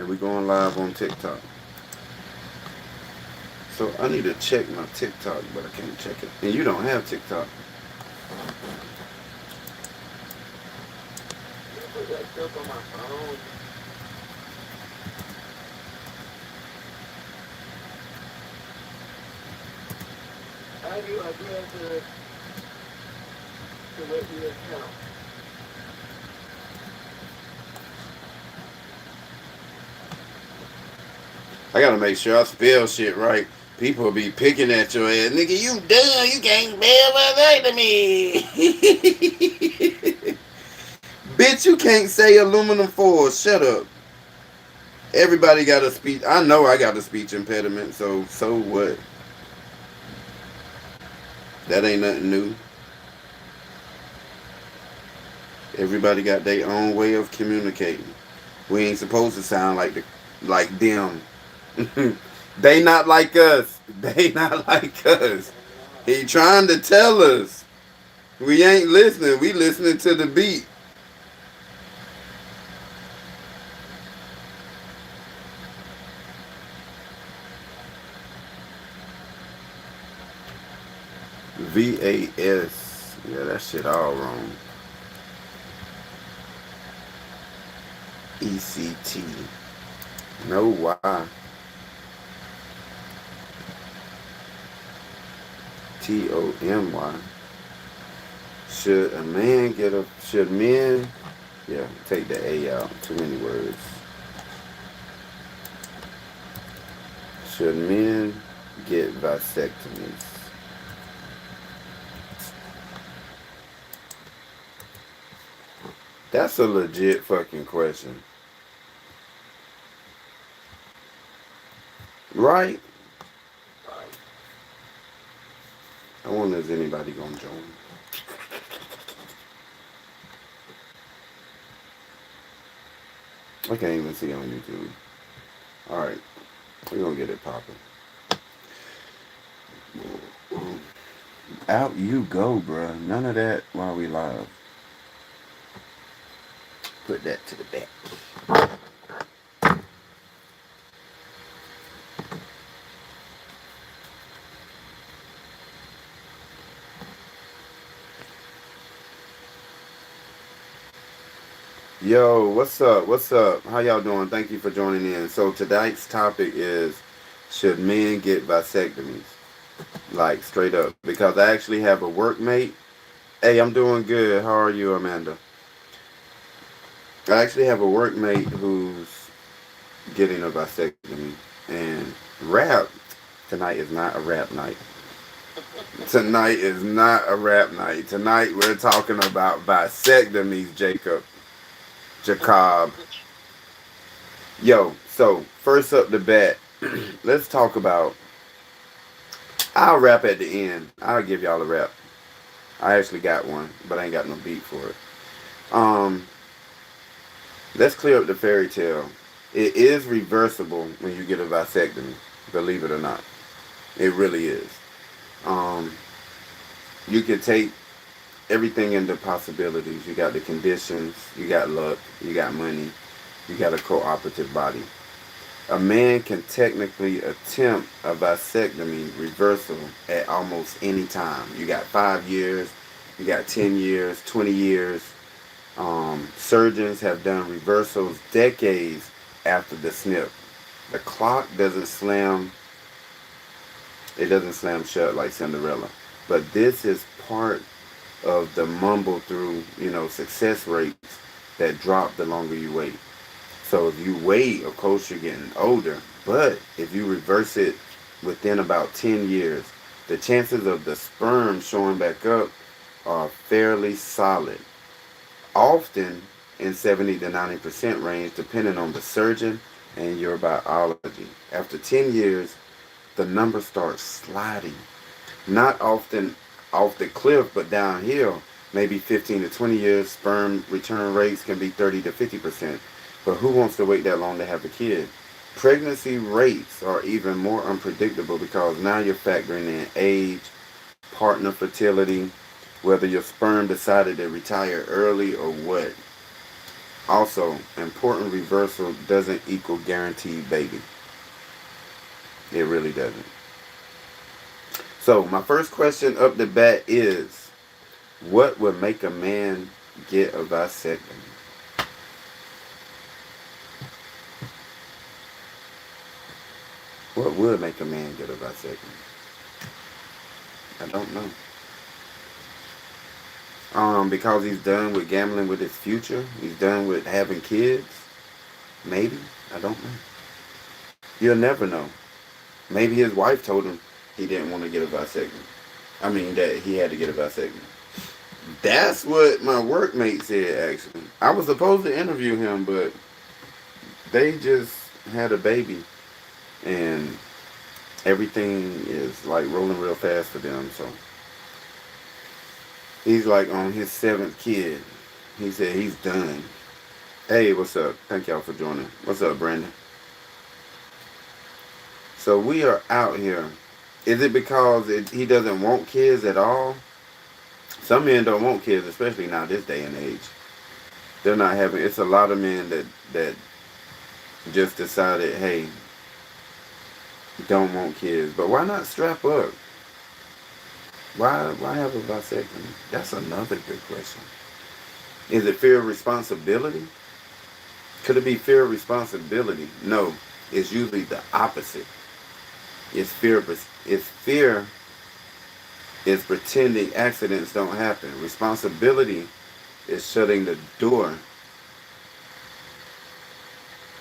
And we going live on TikTok. So I need to check my TikTok, but I can't check it. And you don't have TikTok. You put that stuff on my phone. How do I get to what you account? I gotta make sure I spell shit right. People be picking at your ass. Nigga, you dumb. You can't spell my name to me. Bitch, you can't say aluminum foil. Shut up. Everybody got a speech. I know I got a speech impediment, so what? That ain't nothing new. Everybody got their own way of communicating. We ain't supposed to sound like them. They not like us. They not like us. He trying to tell us. We ain't listening. We listening to the beat. VAS. Yeah, that shit all wrong. ECT. No Y. TOMY. Should men, yeah, take the A out. Too many words. Should men get vasectomies? That's a legit fucking question. Right? Right. I wonder if anybody gonna join. I can't even see on YouTube. Alright, we're gonna get it popping. Out you go, bruh. None of that while we live. Put that to the back. Yo, what's up? What's up? How y'all doing? Thank you for joining in. So tonight's topic is, should men get vasectomies? Like straight up. Because I actually have a workmate. Hey, I'm doing good. How are you, Amanda? I actually have a workmate who's getting a vasectomy. And rap, tonight is not a rap night. Tonight is not a rap night. Tonight we're talking about vasectomies, Jacob. Yo, so first up the bat, let's talk about. I'll rap at the end. I'll give y'all a rap. I actually got one, but I ain't got no beat for it. Um, let's clear up the fairy tale. It is reversible when you get a vasectomy, believe it or not. It really is. Um, you can take everything into possibilities. You got the conditions, you got luck, you got money, you got a cooperative body. A man can technically attempt a vasectomy reversal at almost any time. You got 5 years, you got 10 years, 20 years. Surgeons have done reversals decades after the snip. The clock doesn't slam, it doesn't slam shut like Cinderella. But this is part of the mumble through, success rates that drop the longer you wait. So if you wait, of course you're getting older. But if you reverse it within about 10 years, the chances of the sperm showing back up are fairly solid. Often in 70 to 90% range, depending on the surgeon and your biology. After 10 years, the number starts sliding. Not often off the cliff, but downhill. Maybe 15 to 20 years, sperm return rates can be 30 to 50%. But who wants to wait that long to have a kid? Pregnancy rates are even more unpredictable because now you're factoring in age, partner fertility, whether your sperm decided to retire early or what. Also, important reversal doesn't equal guaranteed baby. It really doesn't. So, my first question up the bat is, what would make a man get a vasectomy? What would make a man get a vasectomy? I don't know. Because he's done with gambling with his future. He's done with having kids. Maybe. I don't know. You'll never know. Maybe his wife told him he didn't want to get a vasectomy. I mean, that he had to get a vasectomy. That's what my workmate said, actually. I was supposed to interview him, but they just had a baby. And everything is like rolling real fast for them. So he's like on his 7th kid. He said he's done. Hey, what's up? Thank y'all for joining. What's up, Brandon? So we are out here. Is it because he doesn't want kids at all? Some men don't want kids, especially now this day and age. They're not having. It's a lot of men that just decided, hey, don't want kids. But why not strap up? Why have a vasectomy? That's another good question. Is it fear of responsibility? Could it be fear of responsibility? No, it's usually the opposite. It's fear. It's fear. Is pretending accidents don't happen. Responsibility is shutting the door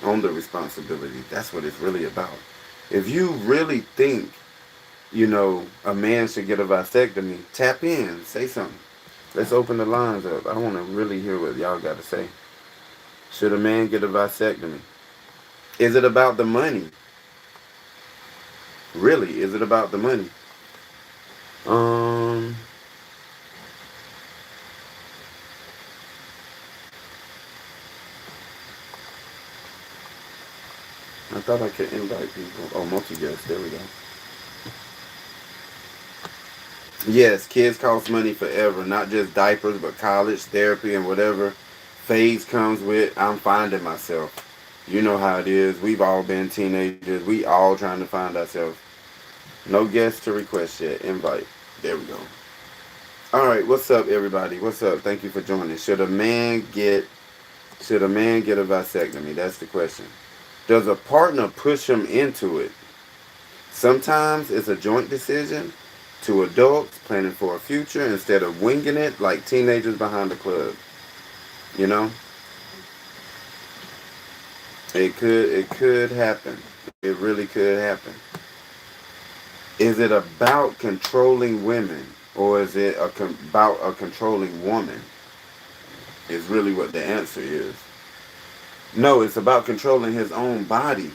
on the responsibility. That's what it's really about. If you really think, a man should get a vasectomy, tap in, say something. Let's open the lines up. I want to really hear what y'all got to say. Should a man get a vasectomy? Is it about the money? Really, is it about the money? I thought I could invite people. Oh, multi-guest. There we go. Yes, kids cost money forever. Not just diapers, but college, therapy, and whatever phase comes with. I'm finding myself. You know how it is. We've all been teenagers. We all trying to find ourselves. No guests to request yet. Invite. There we go. All right. What's up, everybody? What's up? Thank you for joining. Should a man get a vasectomy? That's the question. Does a partner push him into it? Sometimes it's a joint decision. Two adults planning for a future instead of winging it like teenagers behind the club. You know? It could happen. It really could happen. Is it about controlling women or is it about a controlling woman? Is really what the answer is. No, it's about controlling his own body.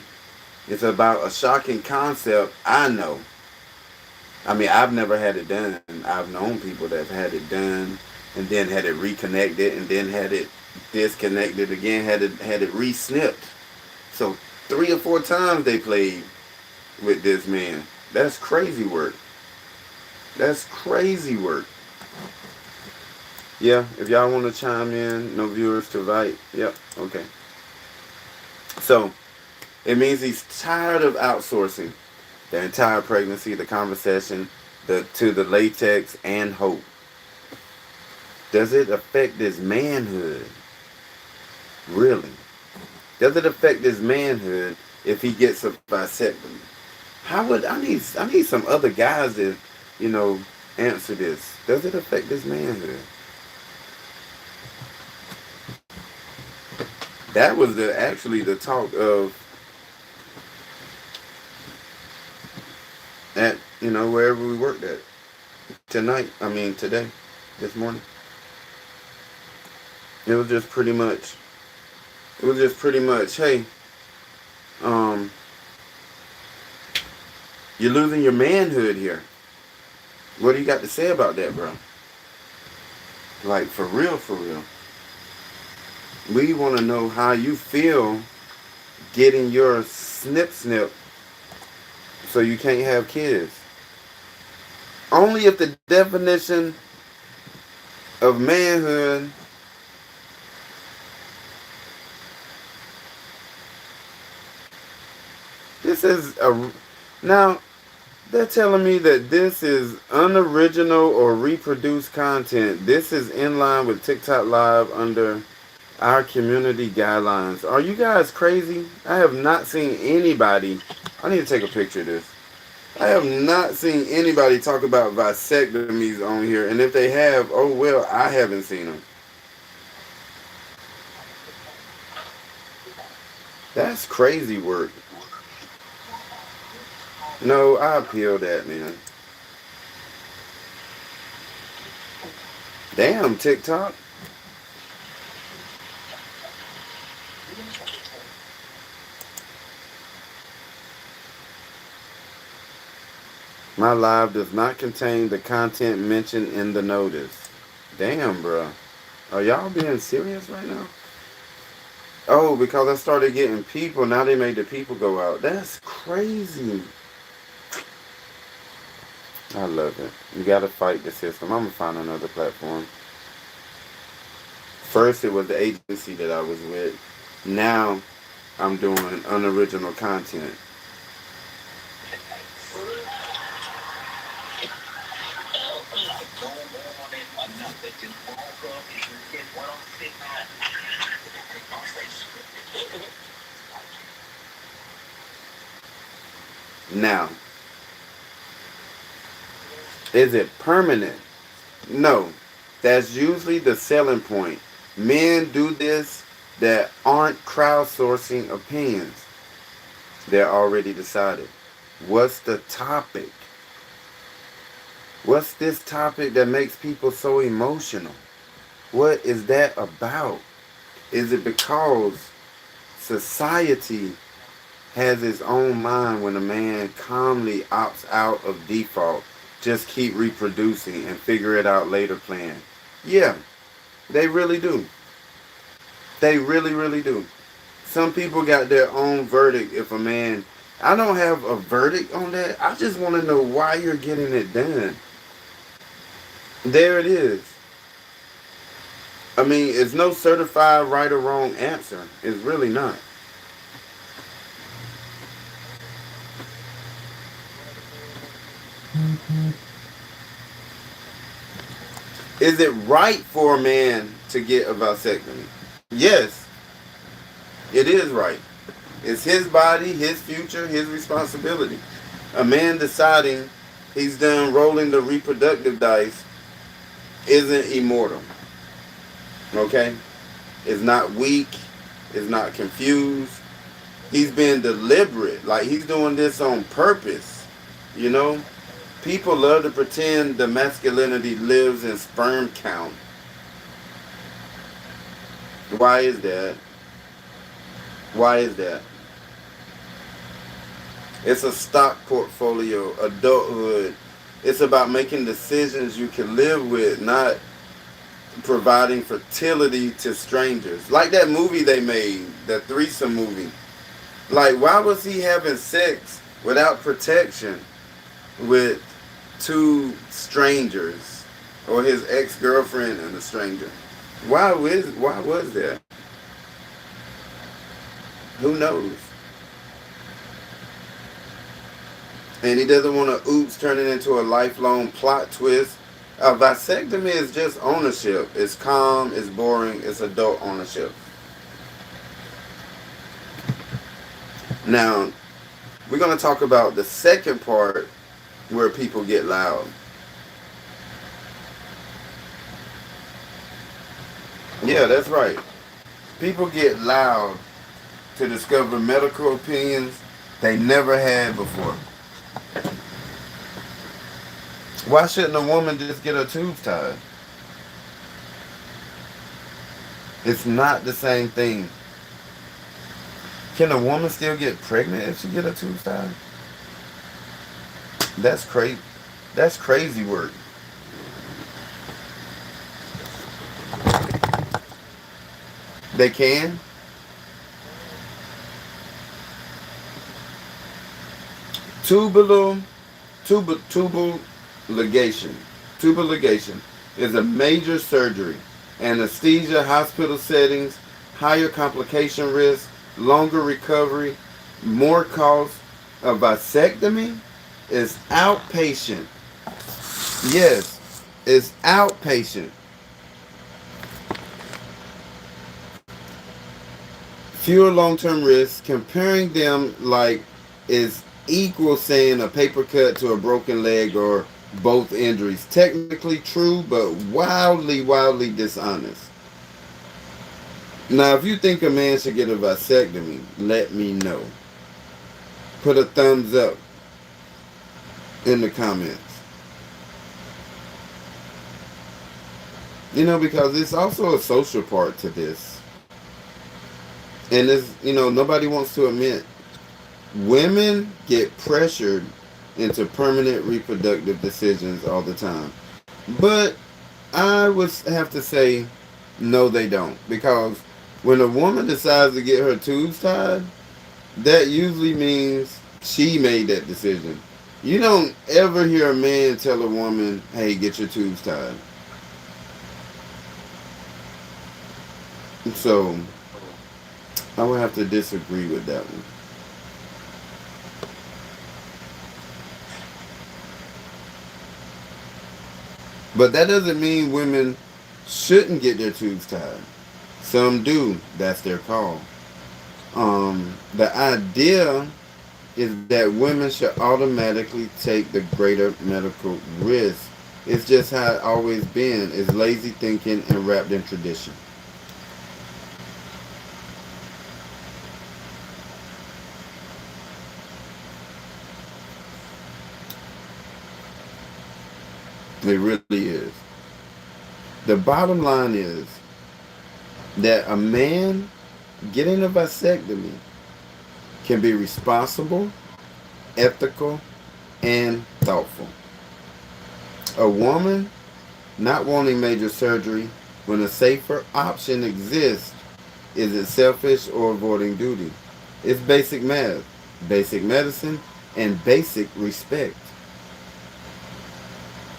It's about a shocking concept. I know. I mean, I've never had it done. I've known people that have had it done and then had it reconnected and then had it disconnected again, had it re-snipped. So 3 or 4 times they played with this man. That's crazy work. That's crazy work. Yeah, if y'all want to chime in, no viewers to invite. Yep, okay. So, it means he's tired of outsourcing the entire pregnancy, the conversation, to the latex and hope. Does it affect his manhood? Really? Does it affect his manhood if he gets a vasectomy? I need some other guys to, answer this. Does it affect his manhood? That was actually the talk of at wherever we worked at today, this morning. It was just pretty much, hey, you're losing your manhood here. What do you got to say about that, bro? Like, for real, for real. We want to know how you feel getting your snip so you can't have kids. Only if the definition of manhood This is a now. They're telling me that this is unoriginal or reproduced content. This is in line with TikTok Live under our community guidelines. Are you guys crazy? I have not seen anybody. I need to take a picture of this. I have not seen anybody talk about vasectomies on here. And if they have, oh well, I haven't seen them. That's crazy work. No, I appeal that, man. Damn, TikTok. My live does not contain the content mentioned in the notice. Damn, bro. Are y'all being serious right now? Oh, because I started getting people, now they made the people go out. That's crazy. I love it. You gotta fight the system. I'm gonna find another platform. First, it was the agency that I was with. Now, I'm doing unoriginal content. Now, is it permanent? No. That's usually the selling point. Men do this that aren't crowdsourcing opinions. They're already decided. What's the topic? What's this topic that makes people so emotional? What is that about? Is it because society has its own mind when a man calmly opts out of default? Just keep reproducing and figure it out later plan. Yeah, they really do. They really, really do. Some people got their own verdict if a man... I don't have a verdict on that. I just want to know why you're getting it done. There it is. I mean, it's no certified right or wrong answer. It's really not. Is it right for a man to get a vasectomy? Yes, it is right. It's his body, his future, his responsibility. A man deciding he's done rolling the reproductive dice isn't immortal. Okay? Is not weak, is not confused. He's being deliberate. Like he's doing this on purpose. You know? People love to pretend the masculinity lives in sperm count. Why is that? Why is that? It's a stock portfolio, adulthood. It's about making decisions you can live with, not providing fertility to strangers. Like that movie they made, the threesome movie. Like, why was he having sex without protection with two strangers, or his ex-girlfriend and a stranger? Why was that? Who knows? And he doesn't want to turn it into a lifelong plot twist. A vasectomy is just ownership. It's calm, it's boring, it's adult ownership. Now, we're going to talk about the second part where people get loud. Yeah, that's right. People get loud to discover medical opinions they never had before. Why shouldn't a woman just get her tubes tied? It's not the same thing. Can a woman still get pregnant if she get her tubes tied? That's crazy. That's crazy work. They can? Tubal ligation is a major surgery. Anesthesia, hospital settings, higher complication risk, longer recovery, more cost, A vasectomy is outpatient. Yes, it's outpatient. Fewer long-term risks. Comparing them like is equal saying a paper cut to a broken leg or both injuries. Technically true, but wildly dishonest. Now, if you think a man should get a vasectomy, let me know. Put a thumbs up in the comments. Because it's also a social part to this. And it's, nobody wants to admit. Women get pressured into permanent reproductive decisions all the time. But I would have to say, no, they don't. Because when a woman decides to get her tubes tied, that usually means she made that decision. You don't ever hear a man tell a woman, hey, get your tubes tied. So, I would have to disagree with that one. But that doesn't mean women shouldn't get their tubes tied. Some do. That's their call. The idea is that women should automatically take the greater medical risk. It's just how it always been. It's lazy thinking and wrapped in tradition. It really is. The bottom line is that a man getting a vasectomy can be responsible, ethical, and thoughtful. A woman not wanting major surgery when a safer option exists, is it selfish or avoiding duty? It's basic math, basic medicine, and basic respect.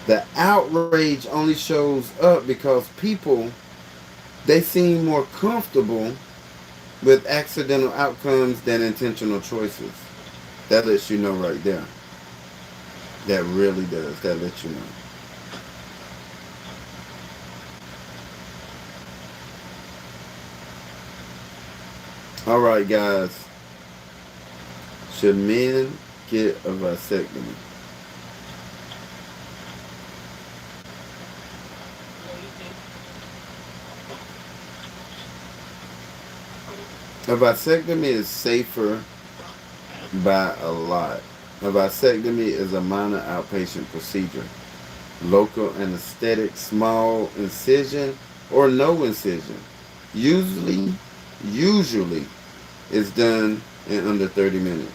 The outrage only shows up because people, they seem more comfortable with accidental outcomes than intentional choices. That lets you know right there. That really does. That lets you know. All right, guys. Should men get a vasectomy? A vasectomy is safer by a lot. A vasectomy is a minor outpatient procedure. Local anesthetic, small incision, or no incision. Usually, usually, it's done in under 30 minutes.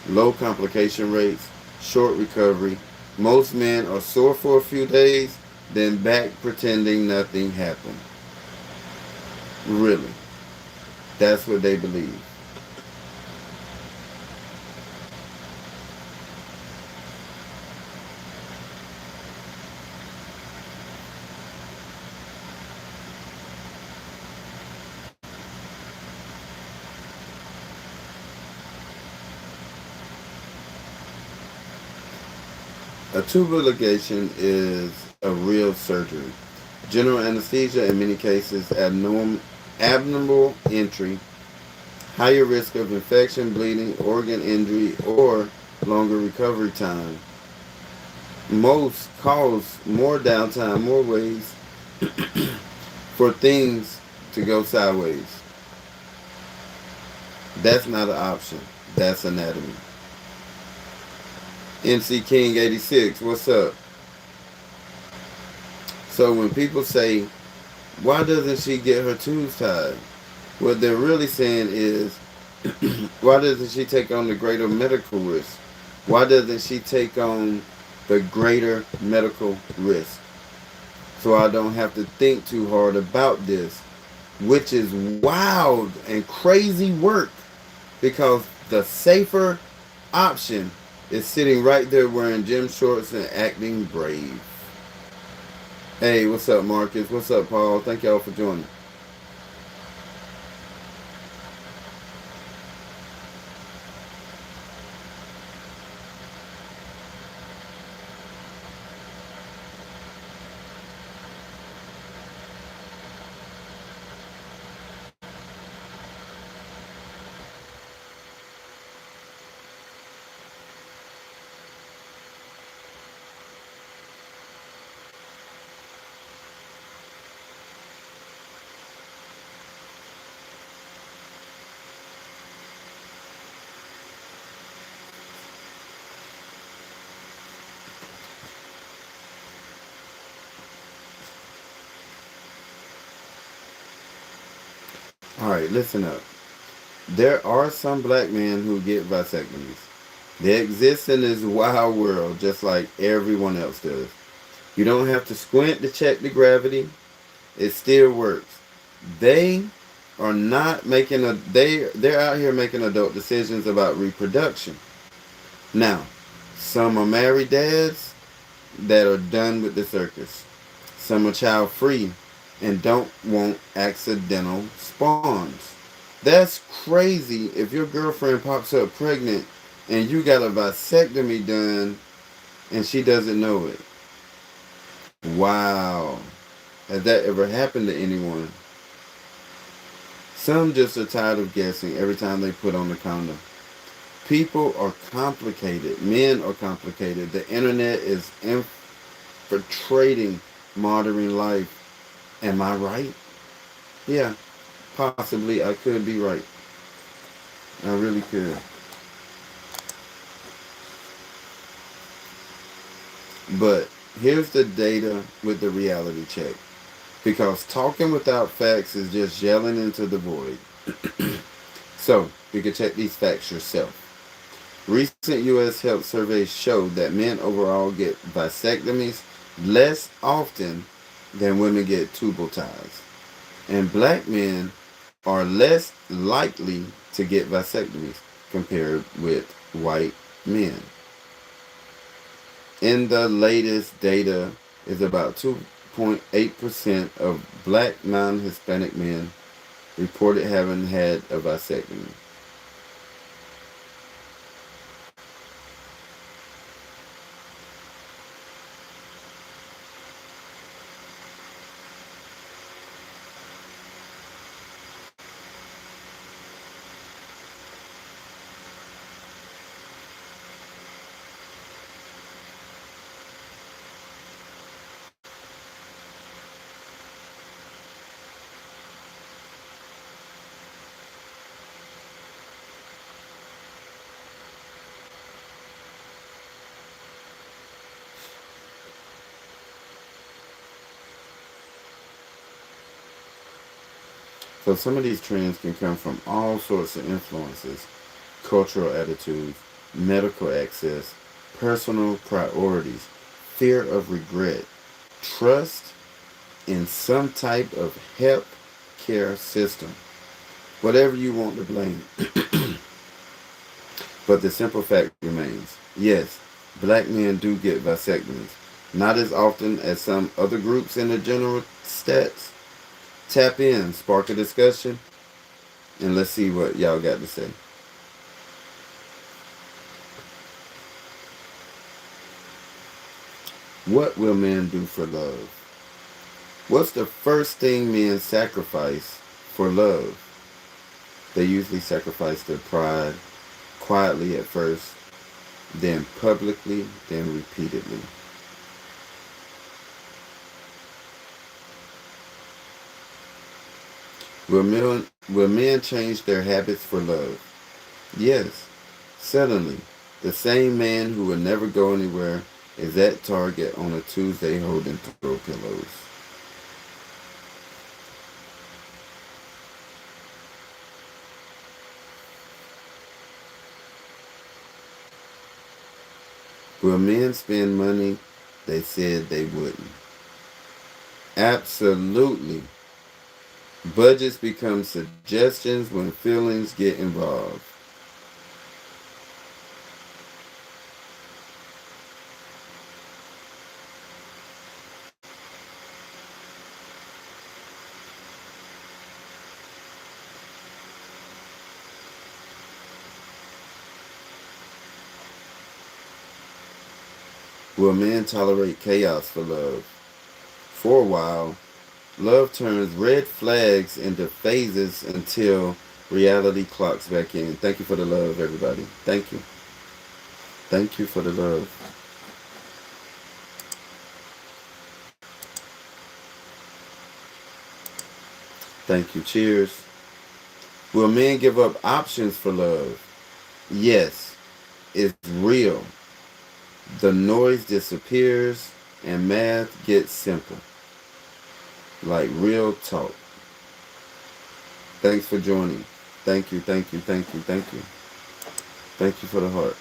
Low complication rates, short recovery. Most men are sore for a few days, then back pretending nothing happened. Really. That's what they believe. A tubal ligation is a real surgery. General anesthesia in many cases, abnormal entry, higher risk of infection, bleeding, organ injury, or longer recovery time. Most cause more downtime, more ways for things to go sideways. That's not an option. That's anatomy. NC King 86, what's up? So when people say, why doesn't she get her tubes tied? What they're really saying is, why doesn't she take on the greater medical risk? Why doesn't she take on the greater medical risk? So I don't have to think too hard about this, which is wild and crazy work because the safer option is sitting right there wearing gym shorts and acting brave. Hey, what's up, Marcus? What's up, Paul? Thank y'all for joining. Alright, listen up. There are some black men who get vasectomies. They exist in this wild world just like everyone else does. You don't have to squint to check the gravity. It still works. They are not making they're out here making adult decisions about reproduction. Now, some are married dads that are done with the circus. Some are child free and don't want accidental spawns. That's crazy if your girlfriend pops up pregnant and you got a vasectomy done and she doesn't know it. Wow. Has that ever happened to anyone? Some just are tired of guessing every time they put on the condom. People are complicated. Men are complicated. The internet is infiltrating modern life. Am I right? Yeah, possibly I could be right. I really could. But here's the data with the reality check. Because talking without facts is just yelling into the void. So, you can check these facts yourself. Recent U.S. health surveys show that men overall get vasectomies less often than women get tubal ties. And black men are less likely to get vasectomies compared with white men. In the latest data is about 2.8% of black non-Hispanic men reported having had a vasectomy. So some of these trends can come from all sorts of influences: cultural attitudes, medical access, personal priorities, fear of regret, trust in some type of health care system, whatever you want to blame. But the simple fact remains, yes, black men do get vasectomies. Not as often as some other groups in the general stats. Tap in, spark a discussion, and let's see what y'all got to say. What will men do for love? What's the first thing men sacrifice for love? They usually sacrifice their pride, quietly at first, then publicly, then repeatedly. Will men change their habits for love? Yes. Suddenly, the same man who will never go anywhere is at Target on a Tuesday holding throw pillows. Will men spend money they said they wouldn't? Absolutely. Budgets become suggestions when feelings get involved. Will men tolerate chaos for love? For a while, love turns red flags into phases until reality clocks back in. Thank you for the love, everybody. Thank you. Thank you for the love. Thank you. Cheers. Will men give up options for love? Yes, it's real. The noise disappears and math gets simple. Like real talk. Thanks for joining. Thank you, thank you, thank you, thank you. Thank you for the hearts.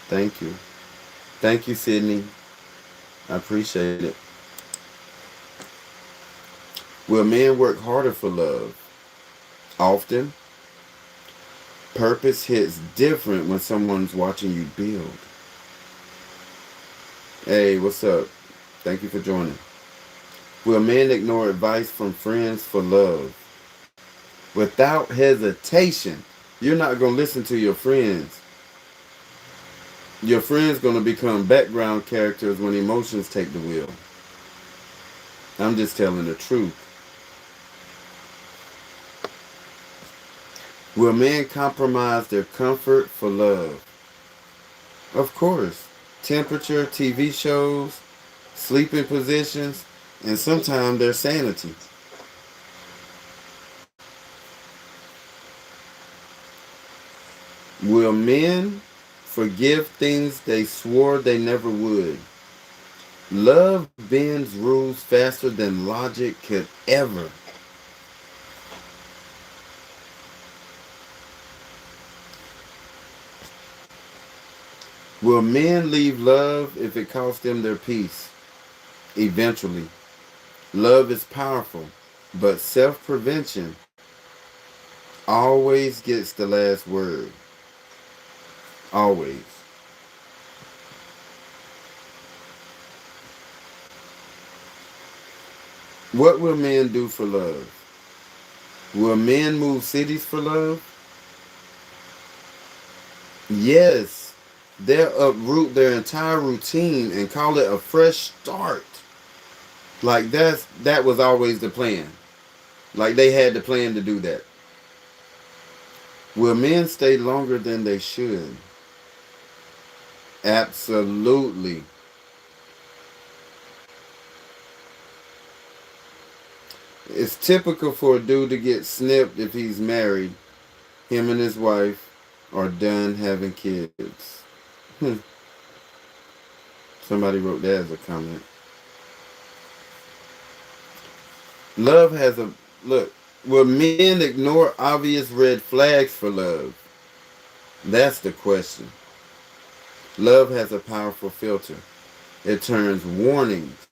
Thank you. Thank you, Sydney. I appreciate it. Will men work harder for love? Often. Purpose hits different when someone's watching you build. Hey, what's up? Thank you for joining. Will men ignore advice from friends for love? Without hesitation. You're not going to listen to your friends. Your friends going to become background characters when emotions take the wheel. I'm just telling the truth. Will men compromise their comfort for love? Of course. Temperature, TV shows, sleeping positions, and sometimes their sanity. Will men forgive things they swore they never would? Love bends rules faster than logic could ever. Will men leave love if it costs them their peace? Eventually. Love is powerful, but self-prevention always gets the last word. Always. What will men do for love? Will men move cities for love? Yes. They'll uproot their entire routine and call it a fresh start. Like that was always the plan. Like they had the plan to do that. Will men stay longer than they should? Absolutely. It's typical for a dude to get snipped if he's married. Him and his wife are done having kids. Somebody wrote that as a comment. Love has a look. Will men ignore obvious red flags for love? That's the question. Love has a powerful filter. It turns warnings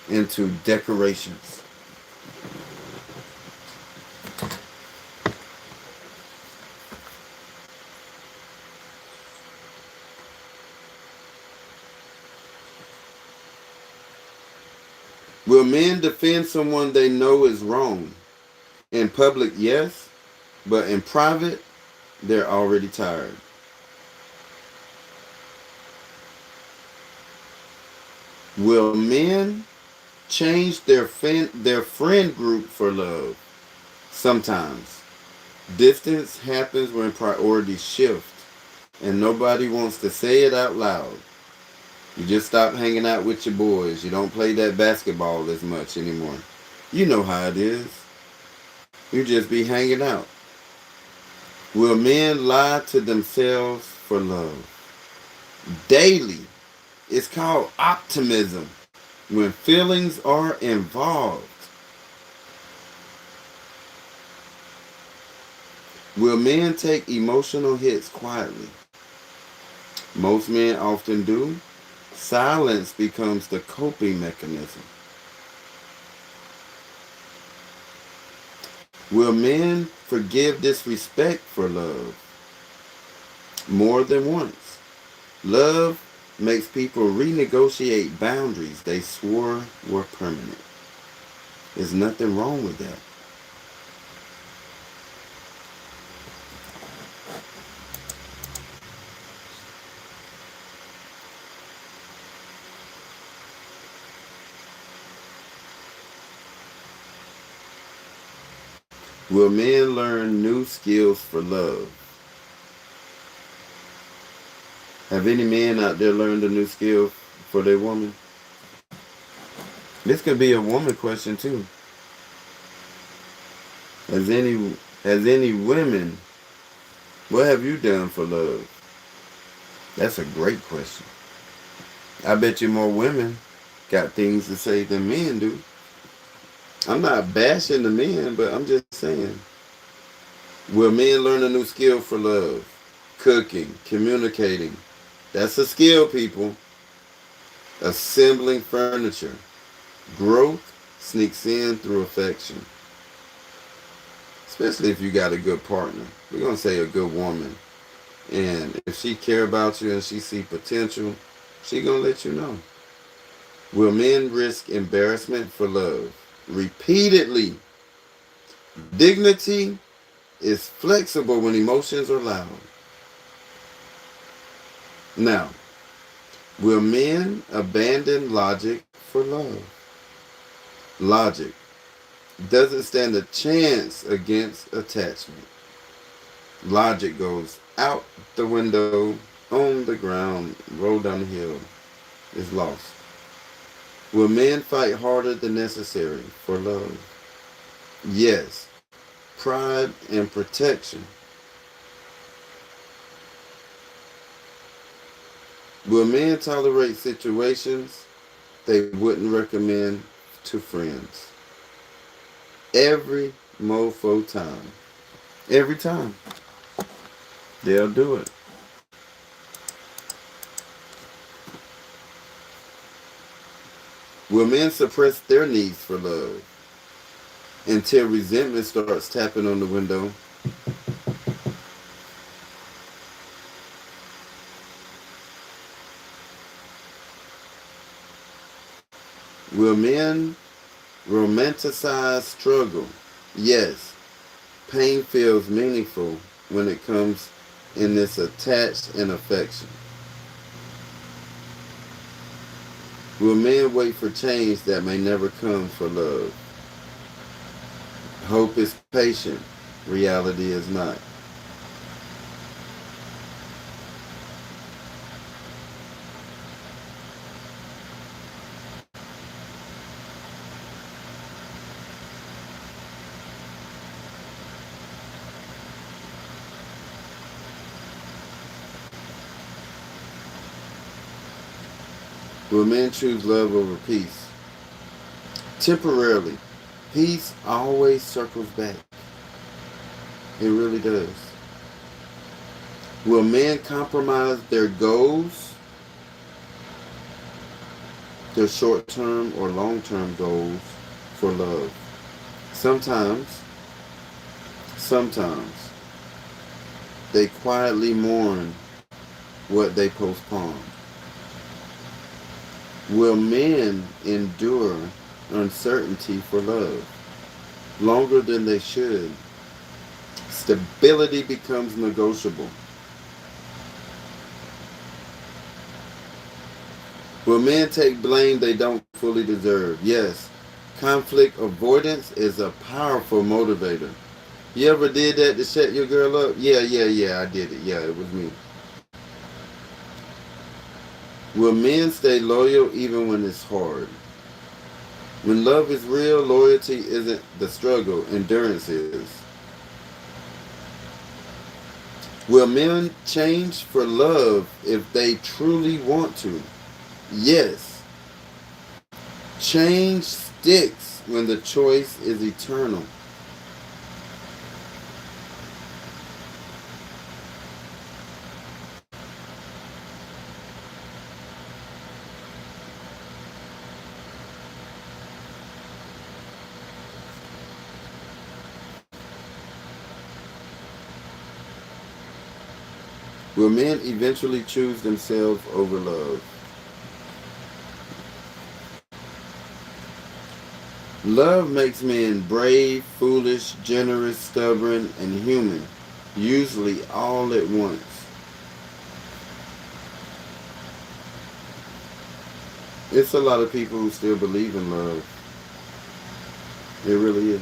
into decorations. Will men defend someone they know is wrong? In public, yes, but in private, they're already tired. Will men change their friend group for love? Sometimes. Distance happens when priorities shift, and nobody wants to say it out loud. You just stop hanging out with your boys. You don't play that basketball as much anymore. You know how it is. You just be hanging out. Will men lie to themselves for love? Daily. It's called optimism when feelings are involved. Will men take emotional hits quietly? Most men often do. Silence becomes the coping mechanism. Will men forgive disrespect for love? More than once. Love makes people renegotiate boundaries they swore were permanent. There's nothing wrong with that. Will men learn new skills for love? Have any men out there learned a new skill for their woman? This could be a woman question too. Has any women, what have you done for love? That's a great question. I bet you more women got things to say than men do. I'm not bashing the men, but I'm just saying. Will men learn a new skill for love? Cooking, communicating. That's a skill, people. Assembling furniture. Growth sneaks in through affection. Especially if you got a good partner. We're going to say a good woman. And if she care about you and she see potential, she going to let you know. Will men risk embarrassment for love? Repeatedly. Dignity is flexible when emotions are loud. Now, will men abandon logic for love? Logic doesn't stand a chance against attachment. Logic goes out the window, on the ground, roll down the hill, is lost. Will men fight harder than necessary for love? Yes. Pride and protection. Will men tolerate situations they wouldn't recommend to friends? Every mofo time. Every time. They'll do it. Will men suppress their needs for love until resentment starts tapping on the window? Will men romanticize struggle? Yes. Pain feels meaningful when it comes in this attached and affection. Will men wait for change that may never come for love? Hope is patient. Reality is not. Will men choose love over peace? Temporarily. Peace always circles back. It really does. Will men compromise their goals, their short term or long term goals, for love? Sometimes, sometimes, they quietly mourn what they postpone. Will men endure uncertainty for love longer than they should? Stability becomes negotiable. Will men take blame they don't fully deserve? Yes. Conflict avoidance is a powerful motivator. You ever did that to shut your girl up? Yeah, I did it. Yeah, it was me. Will men stay loyal even when it's hard? When love is real, loyalty isn't the struggle, endurance is. Will men change for love if they truly want to? Yes. Change sticks when the choice is eternal. Will men eventually choose themselves over love? Love makes men brave, foolish, generous, stubborn, and human, usually all at once. It's a lot of people who still believe in love. It really is.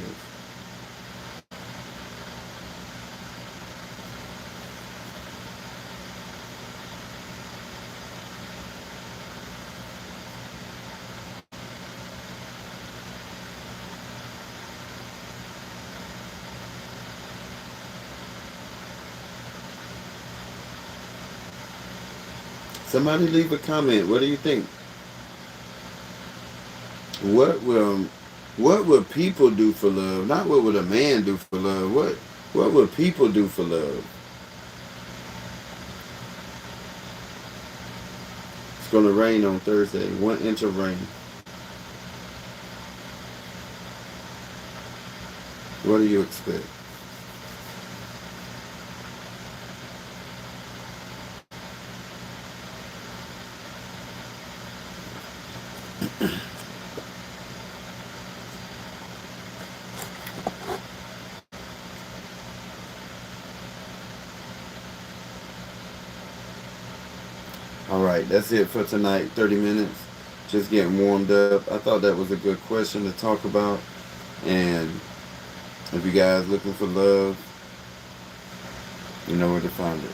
Somebody leave a comment. What do you think? What will What would people do for love? Not what would a man do for love. What would people do for love? It's gonna rain on Thursday. 1 inch of rain. What do you expect? All right, that's it for tonight. 30 minutes. Just getting warmed up. I thought that was a good question to talk about. And if you guys looking for love, you know where to find it.